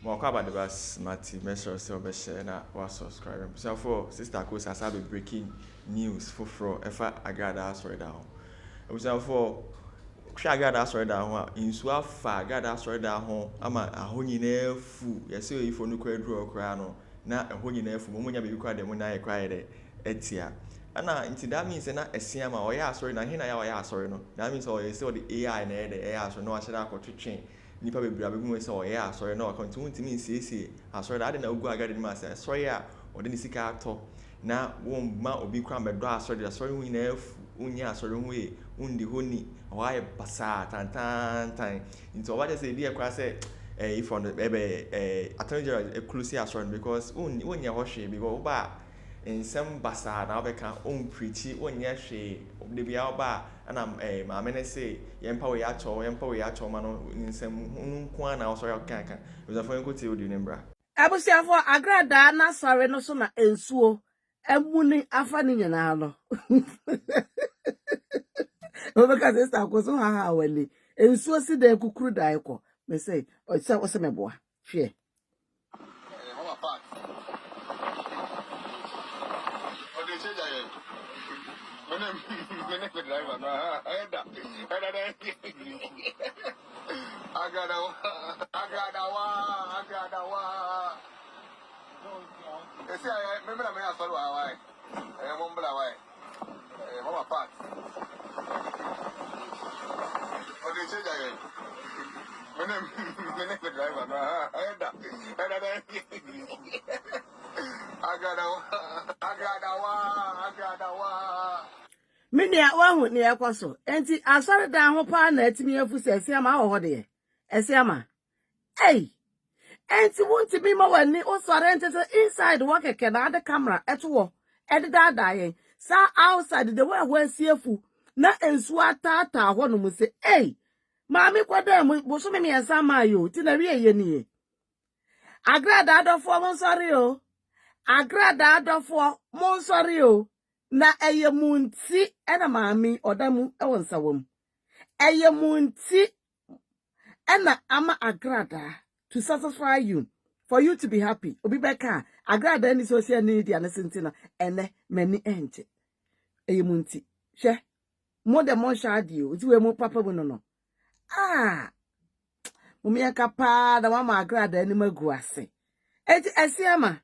More about the bus, Matty, measure so share na was subscribe. So for sister Kosi has have breaking news for efa Agradaa sorry down. So for Agradaa sorry down in Swafa Agradaa sorry down ama aho nyina fu yesi oyifo no kwadru okra no na aho nyina fu mo nya be kwa dem na ye kwa ye etia. Ana nti that means na esia ma oya sorry na hina ya oya sorry no. That means oya say the AI na the AI so no ahye da akotwetwe nipa bebre abegu say oya sorry no account ntimi nsiesie asori da na ogu agade ma say sorry a ode ni sika ato na won ma obi kwa bedo asori hu na afu unya asori hu e undi honi why pasa tan into what say dey kwa say if on the attorney general exclusive asori because unya ho hwe because ba ensem basa na obeka on preach unya hwe de bia oba ana ma me say yempa we acho ma no nsem nko na osori kankan because for enko ti odi nembra Abusiafo Agradaa na sare no so na ensuo emuni afa ni nyina no obeka sister ko so ha Wale ensuo si da kukuru dai ko me say o se meboa hwe Minia wahu ne yakwaso enti asore dan ho pa na atimi afu sese ama ho de ese ama enti wontimi ma wani o sore enti inside work keke na the camera eto edida daye sa outside the way we siefu na ensu atata ho no mu se maami kwada mu boso me ensa ma yo ti na wie ye ni Agradaa adofo mo sore o Agradaa adofo mo sore o na eyemunti ena maami odamu ewonsawom eyemunti ena ama Agradaa to satisfy you for you to be happy obi beka Agradaa ni social media na sentina ene mani ente eyemunti hwe mo de mo shadi o ti we mo papa mu no mumia kapa da mama Agradaa ni magu ase eti esiama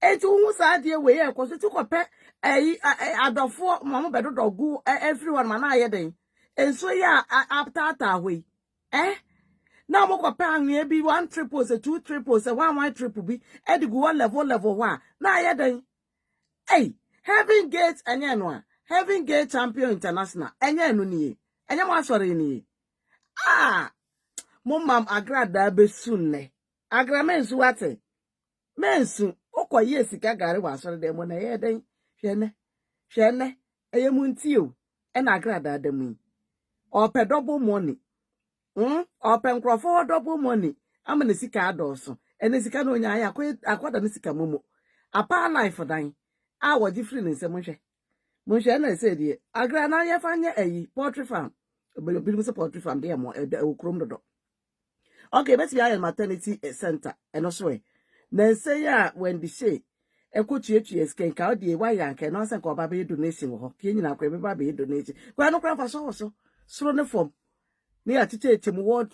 eti wu sa de we ye ko so ti ko pe adofo mama bedo dogu everyone man aye den enso ya aptata we na mo ko pe anwe bi 1 triple se 2 triple se 1 triple bi edigu one level 1 na aye den Heaven Gate enye no Heaven Gate Champion International enye no ni enye mo asore ni mo mam Agradaa besunne agramensu wate mensu okoye sika gare wa asore dem na ye den hwene eyemunti o na Agradaa dem ope double money ope nkrofo double money amana sika adoso ene sika no nya ya akwada ne sika momo apa life dan woji free ne nsem hwe na say die Agradaa ya fanye poultry farm obilim se poultry farm dey mo okrom dodo okay best be maternity center eno so na say ya when the say ekotuetue sken ka odi wa yanke no se ko ba be donation ho ke nyina kwa be ba be donation kwa no kwa fa so soro ne form ni atete etem word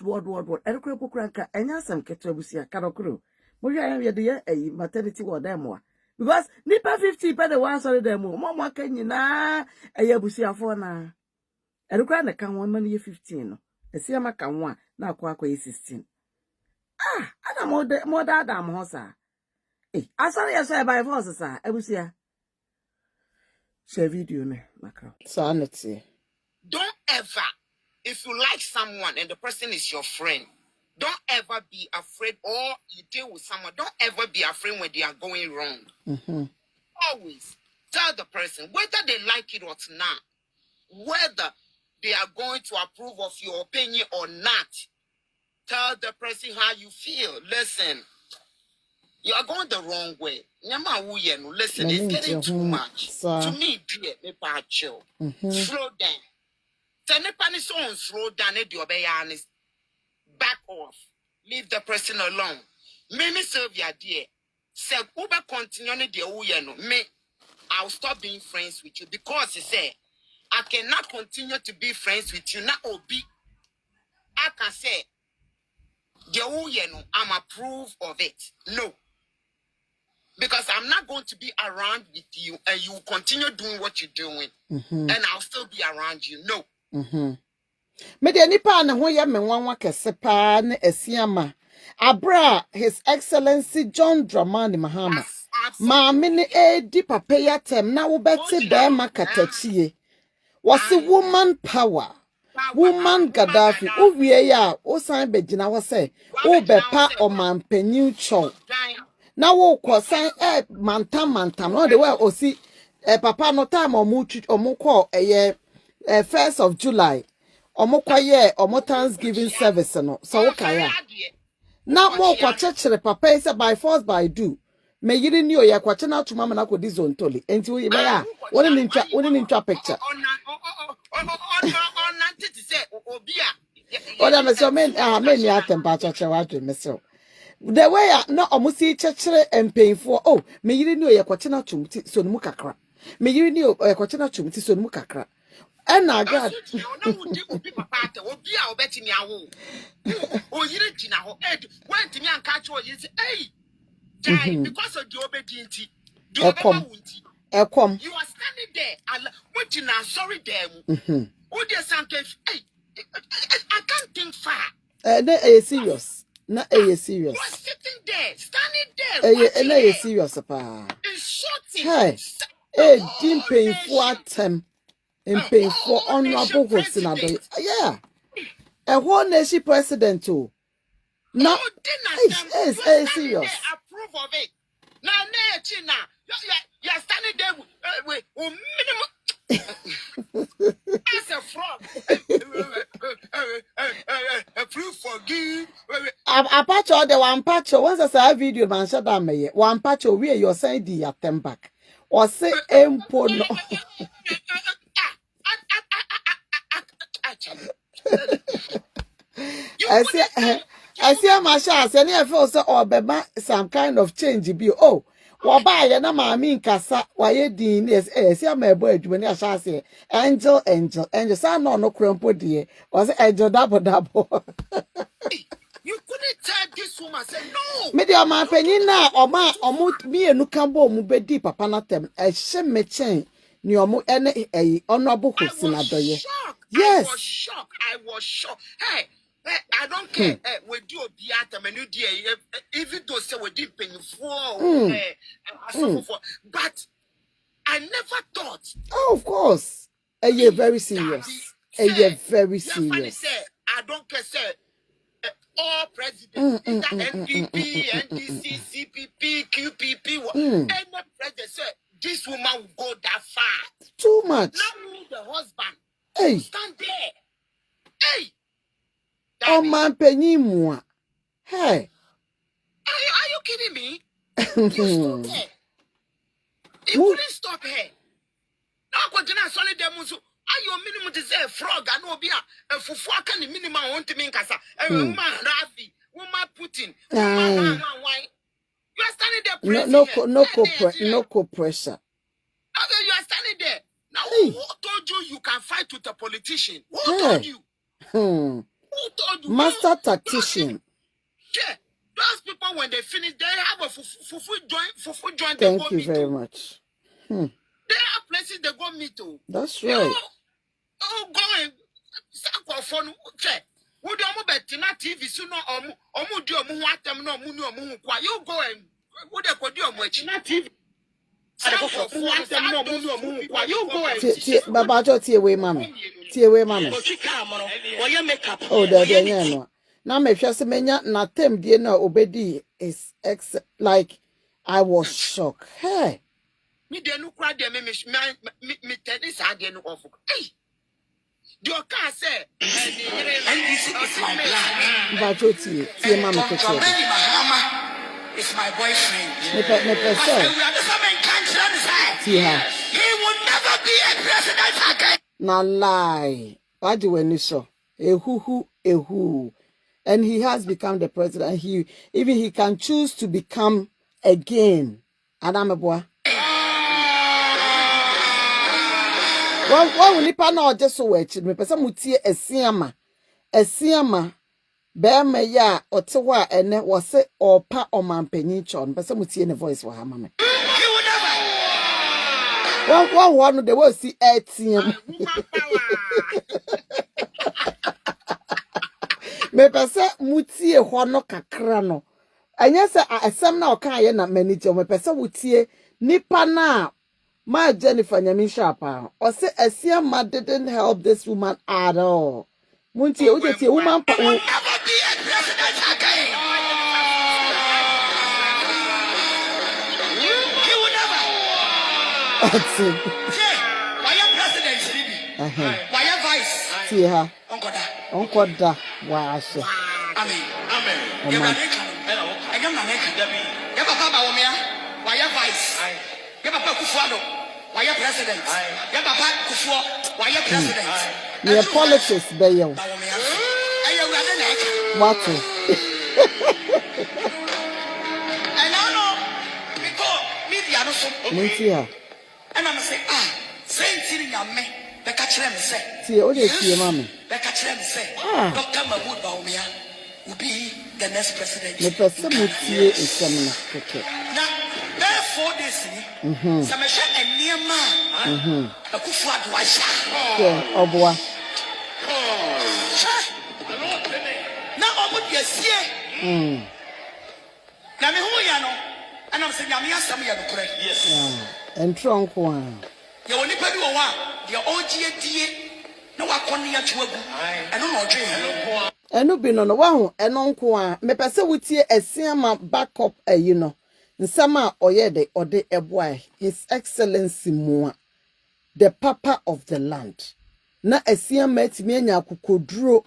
erikwa kokura nka enya sam keto abusia karokoro mo hwa ya de maternity ward dem wa because nipa 50 pe de wa sorry dem mo aka nyina abusia fo na erikwa na kan won man ye 15 no esia maka won na akwa 16 ana mo da adam ho sa asari ya so by force sa abusia share video me makra sanity. Don't ever, if you like someone and the person is your friend, don't ever be afraid, or you deal with someone, don't ever be afraid when they are going wrong. Always tell the person, whether they like it or not, whether they are going to approve of your opinion or not, tell the person how you feel. Listen, you are going the wrong way. Listen, it's getting too much. To me, dear, chill. Slow down. Slow down. Back off. Leave the person alone. Me Sylvia dear. Say Uber continue the Uyeno. Me, I'll stop being friends with you because he said I cannot continue to be friends with you. Not Obi. I can say the Uyeno, I'm approve of it. No. Because I'm not going to be around with you and you continue doing what you're doing. And I'll still be around you. No. Me de nipa na ho ye me nwanwa kese pa na asiama. Abra His Excellency John Dramani Mahama. Maame ne edi papa yatem na wo bete be makatachie. Wasi woman power. Woman Gaddafi. Uwie ya o san begina wo se o bepa omanpanyin chow. Na wo kosan mantam no the way o si papa no time omu call 1st of July. Omokwaye omo Thanksgiving service no so kaya na mo kwachechere papa say by force by do me yiri ni oya kwache na tuma na ko dizontoli enti wo me ya woni ni ntwa picture oda me so men ni atempa chache wa do me so the way na omo si chechere empeinfo oh me yiri ni oya kwache na tumti so no mu kakra me yiri ni oya kwache na tumti so no mu kakra. And I got because of the obedience. You are standing there. What you sorry there. Oh, dear son, I can't think far. Not a serious. Not a serious. You are sitting there, standing there. Not a serious, pa. Hey, Jim paying for them. And paying for honorable Hosinado. Yeah. A whole nation president too. No, it's serious. Approve of it. Now, you're standing there with minimum. As a frog. Approve forgive. I patch all the one patch. Once I saw a video, man, shut down me. One patch where you're saying the attempt back. Or say, empo no. I see my chance, and I feel so or some kind of change be oh. Wabaya na mami Nkansah waye din is see my boy when I shall say angel son no crumpo die was angel double. You couldn't tell this woman say no. Me dey ma panyin na omo me enu kan bo mu bedi papa na tem e hye me chen ni omo ene honorable Hosinado. Yes. I was shocked. Hey, I don't care. We do a theater menu dear, even though say we did pay for but I never thought. Oh, of course. You're very serious. You're very serious. I don't care, sir. All presidents, NPP, NDC, CPP, QPP, any president, sir, this woman will go that far. Too much. Not me, the husband. Hey. Stand there. Hey. Oh, man, penny moi. Hey. Are you kidding me? You stood there. You couldn't stop her. Now, what did I solid them? So, are you minimum to say frog? I know be a fufu can the minimum wontumi Nkansah. Woman Rafi, woman Putin, woman why? You are standing there pressing no pressure. Okay, you are standing there. Now, who told you can fight with a politician? Who told you? Who told you? Master tactician. Yeah. Those people, when they finish, they have a fufu joint. Thank you very much. There are places they go meet to. That's right. Oh, go and Sarkodie. Would you bet in that TV soon or would you want them no money or moon? You go and would you do much in that TV? Baba, just tear away, mammy. Tear away, mammy. Oh, there, no. Now, me just menya na tem die na obedi is like I was shocked. Hey. Me de no cry de me tell this idea no of. Hey. You can say and this is my plan. But tie mama picture. It's my boyfriend. Me say. He will never be a president again. Na lie. What do we so? Ehu. and he has become the president. He can choose to become again. Adameboa. One nipa na just so wechi. Me pesa mutie esiama. Bema ya otewa ene wase opa omampenyi chon. Pesa mutie ne voice wa ha mama. One they will see ATM. Me pesa mutie hono kakra no. Anya se asem na oka ye na manager me pesa mutie nipa na ma Jennifer Nyamisha pa. O se Asiama didn't help this woman at all. Muntie o tie woman pa o Why president why vice? See her. Uncle da. Wash. Amen. Amen. Why vice? Papa Akufo why president? Papa Akufo why president? Your politics be you. What? And now because media no so. And I'm saying, same thing in me. The catcher me say. See, all this here, mommy. The catcher me say. Dr. Mahmoud Baumia will be the next president. The person who see is something. Okay. Now, therefore, this some share a near man. Akufo adwaisha. Yeah, Oboa. Now, Obo yesie. Now, me who ya no? And I'm saying, I'm yes. And trunk one. You only pay one. The OGA no wakoni ya chuagu. I don't know dream. And no be no one and uncle one. Me pese wutie Asiama backup you know. Nsama oyede ode eboy. His Excellency Mua, the papa of the land. Na Asiama etimi anya kukoduro.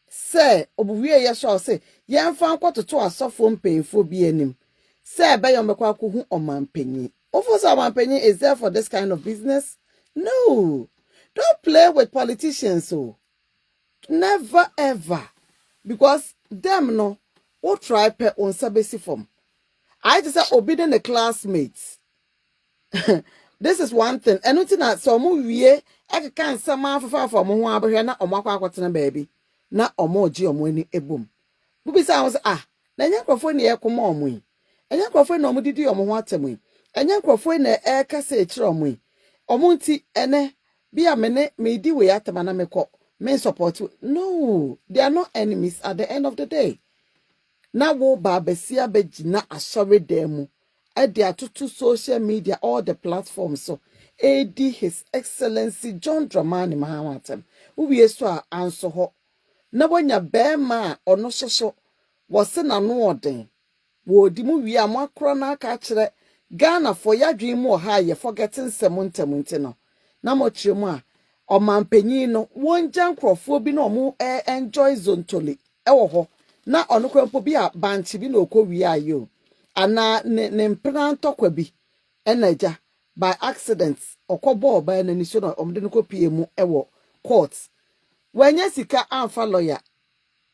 Say obuwie ya sho say yemfa nkwototo asofo mpanyfo bi anim. Say be yomekwa akuhu omampanyi. OfficialSarkodie is there for this kind of business? No. Don't play with politicians. So. Never ever. Because them no, what try pe on sabesi form. I just say Obinim the classmates. This is one thing. And nothing that so we I can sama for mo ho abehwe na omakwa akwotena baby. Na omoji omoni ebom. Bubi say was na nya krofo ne ekoma omui. Enya krofo na omudidi omo ho atemu. Enya krofo na kasa ekire omui. Omunti ene bia me di we atama na meko men support. No, they are not enemies at the end of the day. Na wo ba besia begina asori demu. E dey atutu social media, all the platforms so. AD His Excellency John Dramani Mahamatem. Uwie so a anso ho. Na wanya bema ono soso. Wose na no oden. Wo di mu wi amakro na aka kire Ghana for yadwin mu ha ye forgetting semuntemunte no. Na mo chiremu a omampanyin no wonja nkrofo bi na omo enjoy zontoli ewo ho. Na ono kwempo bi a banchi bi na okowi ayo. Ana ne mpran tokwa bi enaja by accident okobo oba na ni so na omde no kopie mu ewo court. Wanya sika amfa lawyer.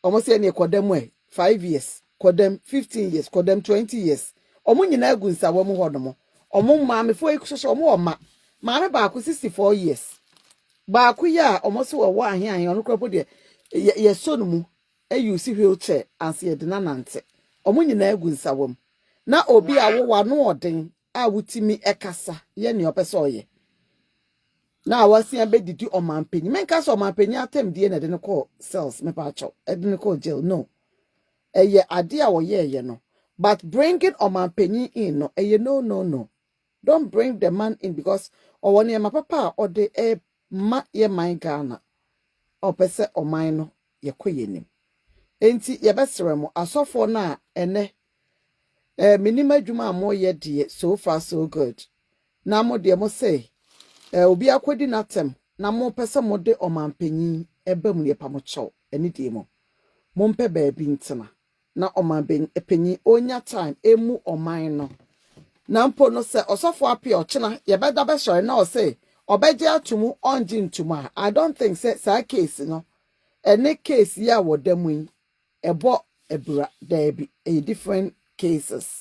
Omo se ne kodem 5 years, kodem 15 years, kodem 20 years. Omo nyina agunsa wo mu hodomo. Omo maame fo ekusoso omo oma. Maame ba ku 64 years. Ba ku ya omo so wo ahian ono kropo de ye so no mu use wheelchair anse ye de nanante. Omo nyina agunsa wo. Na obi a wo wa no oden a wutimi ekasa ye ne opese oye. Na awasi abedidi omampanyi. Menka so omampanyi atem die na de ne call cells me pa cho. E de ne call jail no. Eye ade a wo ye no. But bringing omampanyi in no no. Don't bring the man in because owone ma papa or the ma ye man Ghana. Opese oman no ye koyenim. Enti ye besremo asofo na ene minima dwuma mo ye de so far so good. Na mo de mo say obi akwodi natem na mo pese mo de omampanyi ebam ye pamocho eni de mo. Mo mpe baabi ntena. Na omampanyi epanyi onya time emu oman no. Na mpo no se osofo apia ochena ye beda be sure na o say obeje atumu onji ntuma. I don't think say case no. Any case ya wodam yi ebo ebra there be a different cases